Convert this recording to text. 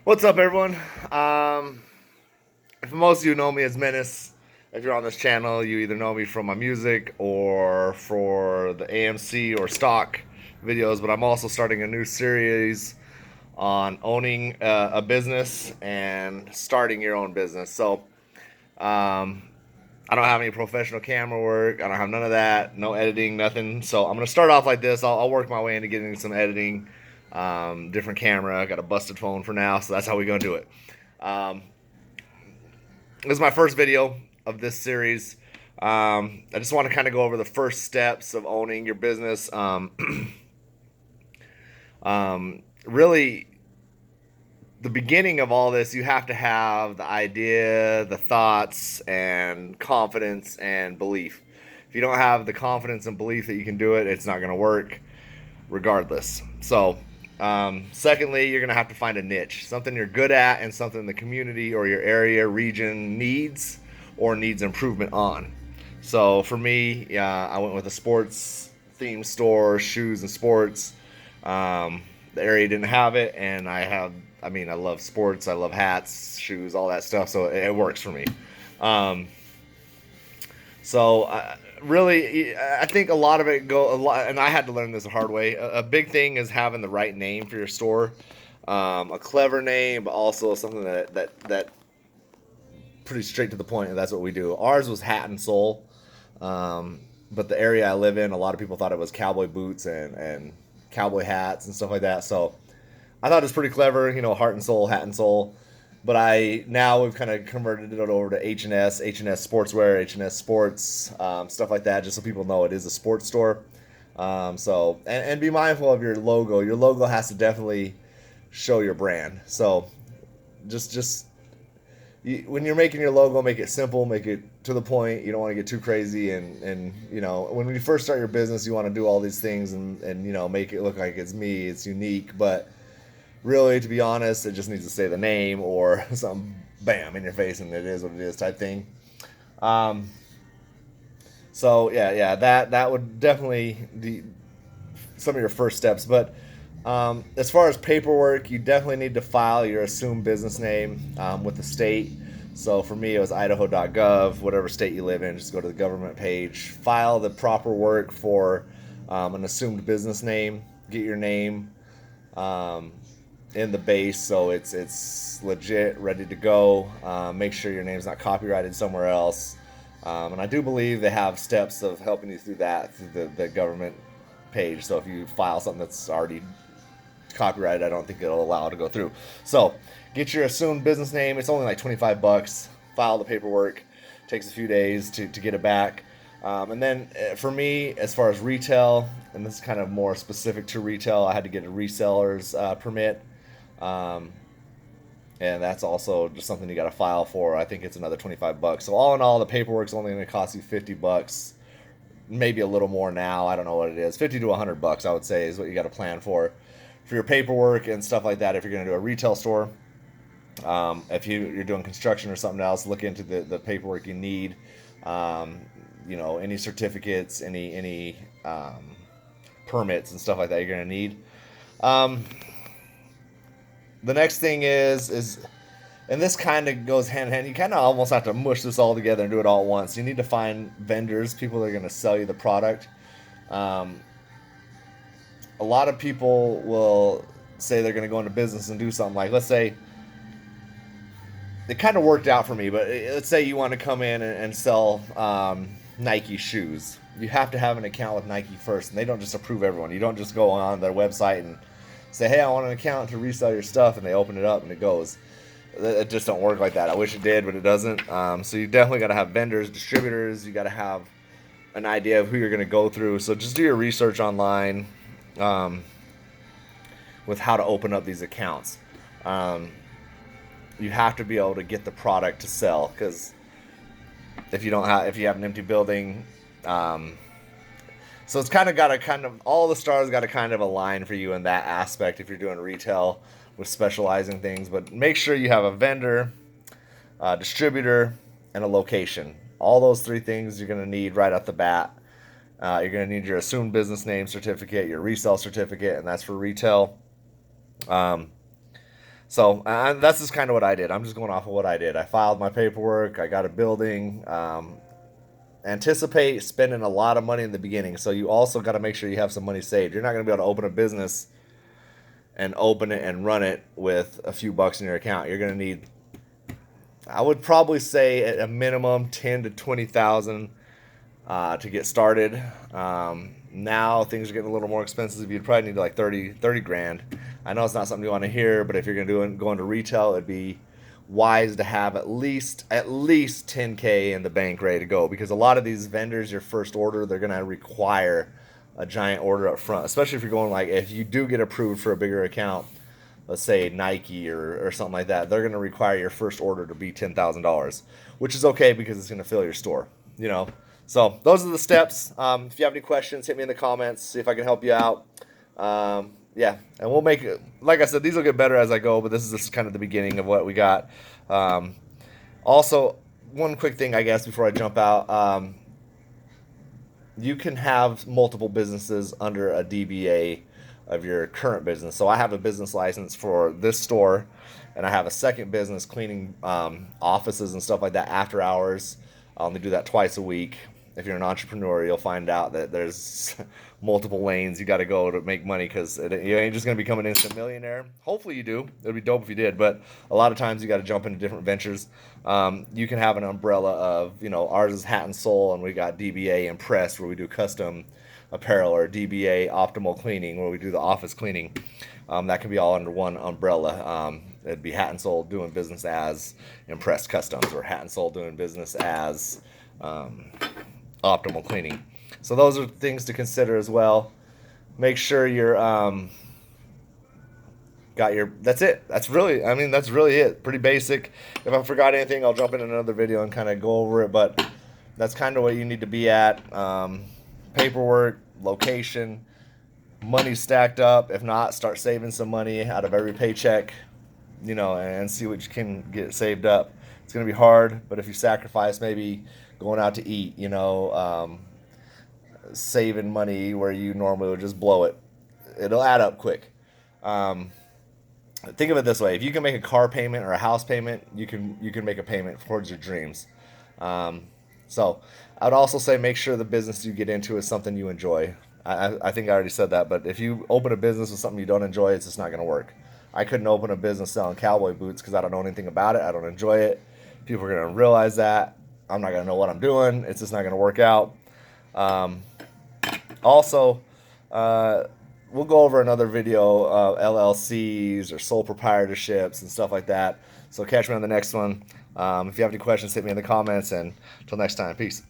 What's up, everyone? If most of you know me as Menace, if you're on this channel, you either know me from my music or for the AMC or stock videos. But I'm also starting a new series on owning a business and starting your own business. So I don't have any professional camera work. I don't have none of that. No editing, nothing. So I'm gonna start off like this. I'll work my way into getting some editing. Different camera. I got a busted phone for now, so that's how we're gonna do it. Um, this is my first video of this series. I just want to kind of go over the first steps of owning your business. Really, the beginning of all this, you have to have the idea, the thoughts, and confidence and belief. If you don't have the confidence and belief that you can do it, it's not going to work regardless. So, secondly, you're going to have to find a niche, something you're good at, and something the community or your area, region needs or needs improvement on. So, for me, I went with a sports themed store, shoes and sports. The area didn't have it, and I love sports, I love hats, shoes, all that stuff, so it works for me. Um, really, I think a lot of it go a lot, and I had to learn this the hard way. A big thing is having the right name for your store, a clever name, but also something that pretty straight to the point, and that's what we do. Ours was Hat and Soul, but the area I live in, a lot of people thought it was cowboy boots and cowboy hats and stuff like that. So I thought it was pretty clever, Heart and Soul, Hat and Soul. But we've kind of converted it over to H&S Sportswear, H&S Sports, stuff like that, just so people know it is a sports store. And be mindful of your logo. Your logo has to definitely show your brand. So just when you're making your logo, make it simple, make it to the point. You don't want to get too crazy, and when you first start your business, you want to do all these things and make it look like it's me, it's unique, but really, to be honest, it just needs to say the name or something, bam, in your face, and it is what it is type thing. Um, that would definitely be some of your first steps. But as far as paperwork, you definitely need to file your assumed business name with the state. So for me, it was idaho.gov, whatever state you live in, just go to the government page, file the proper work for an assumed business name, get your name um, in the base so it's legit, ready to go. Make sure your name's not copyrighted somewhere else. And I do believe they have steps of helping you through that through the government page. So if you file something that's already copyrighted, I don't think it'll allow it to go through. So get your assumed business name. It's only like $25. File the paperwork. Takes a few days to get it back. And then for me, as far as retail, and this is kind of more specific to retail, I had to get a reseller's permit. Um, and that's also just something you got to file for. I think it's another $25. So all in all, the paperwork's only going to cost you $50, maybe a little more now. I don't know what it is. 50 to $100, I would say, is what you got to plan for your paperwork and stuff like that. If you're going to do a retail store, if you're doing construction or something else, look into the paperwork you need. Any certificates, any permits and stuff like that you're going to need. Um, the next thing is and this kind of goes hand in hand. You kind of almost have to mush this all together and do it all at once. You need to find vendors, people that are going to sell you the product. Um, a lot of people will say they're going to go into business and do something like, let's say, it kind of worked out for me, but let's say you want to come in and sell Nike shoes. You have to have an account with Nike first, and they don't just approve everyone. You don't just go on their website and say, hey, I want an account to resell your stuff, and they open it up and it goes. It just don't work like that. I wish it did, but it doesn't. So you definitely got to have vendors, distributors. You got to have an idea of who you're going to go through. So just do your research online um, with how to open up these accounts. Um, you have to be able to get the product to sell, because if you have an empty building, um, so it's kind of all the stars got to kind of align for you in that aspect if you're doing retail with specializing things. But make sure you have a vendor, distributor, and a location. All those three things you're going to need right off the bat. You're going to need your assumed business name certificate, your resale certificate, and that's for retail. Um, So that's just kind of what I did. I'm just going off of what I did. I filed my paperwork. I got a building. Anticipate spending a lot of money in the beginning. So you also got to make sure you have some money saved. You're not going to be able to open a business and open it and run it with a few bucks in your account. You're going to need, I would probably say at a minimum 10 to 20,000 to get started. Now things are getting a little more expensive. You'd probably need like 30 grand. I know it's not something you want to hear, but if you're going to retail, it'd be wise to have at least 10K in the bank ready to go, because a lot of these vendors, your first order, they're going to require a giant order up front, especially if you're going, like, if you do get approved for a bigger account, let's say Nike or something like that, they're going to require your first order to be $10,000, which is okay because it's going to fill your store, you know. So those are the steps. If you have any questions, hit me in the comments, see if I can help you out. Yeah, and we'll make it, like I said, these will get better as I go, but this is just kind of the beginning of what we got. Also, one quick thing, I guess, before I jump out, you can have multiple businesses under a DBA of your current business. So I have a business license for this store, and I have a second business cleaning offices and stuff like that after hours. I only do that twice a week. If you're an entrepreneur, you'll find out that there's multiple lanes you got to go to make money, because you ain't just going to become an instant millionaire. Hopefully you do. It would be dope if you did, but a lot of times you got to jump into different ventures. You can have an umbrella of, ours is Hat and Soul, and we got DBA Impress, where we do custom apparel, or DBA Optimal Cleaning, where we do the office cleaning. That can be all under one umbrella. It'd be Hat and Soul doing business as Impress Customs, or Hat and Soul doing business as Optimal Cleaning. So those are things to consider as well. Make sure you're got your, that's it. That's really it. Pretty basic. If I forgot anything, I'll jump in another video and kind of go over it, but that's kind of what you need to be at. Paperwork, location, money stacked up. If not, start saving some money out of every paycheck, and see what you can get saved up. It's going to be hard, but if you sacrifice maybe going out to eat, saving money where you normally would just blow it, it'll add up quick. Think of it this way: if you can make a car payment or a house payment, you can make a payment towards your dreams. So I would also say make sure the business you get into is something you enjoy. I think I already said that, but if you open a business with something you don't enjoy, it's just not going to work. I couldn't open a business selling cowboy boots because I don't know anything about it. I don't enjoy it. People are going to realize that. I'm not going to know what I'm doing. It's just not going to work out. Also, we'll go over another video of LLCs or sole proprietorships and stuff like that. So catch me on the next one. If you have any questions, hit me in the comments. And until next time, peace.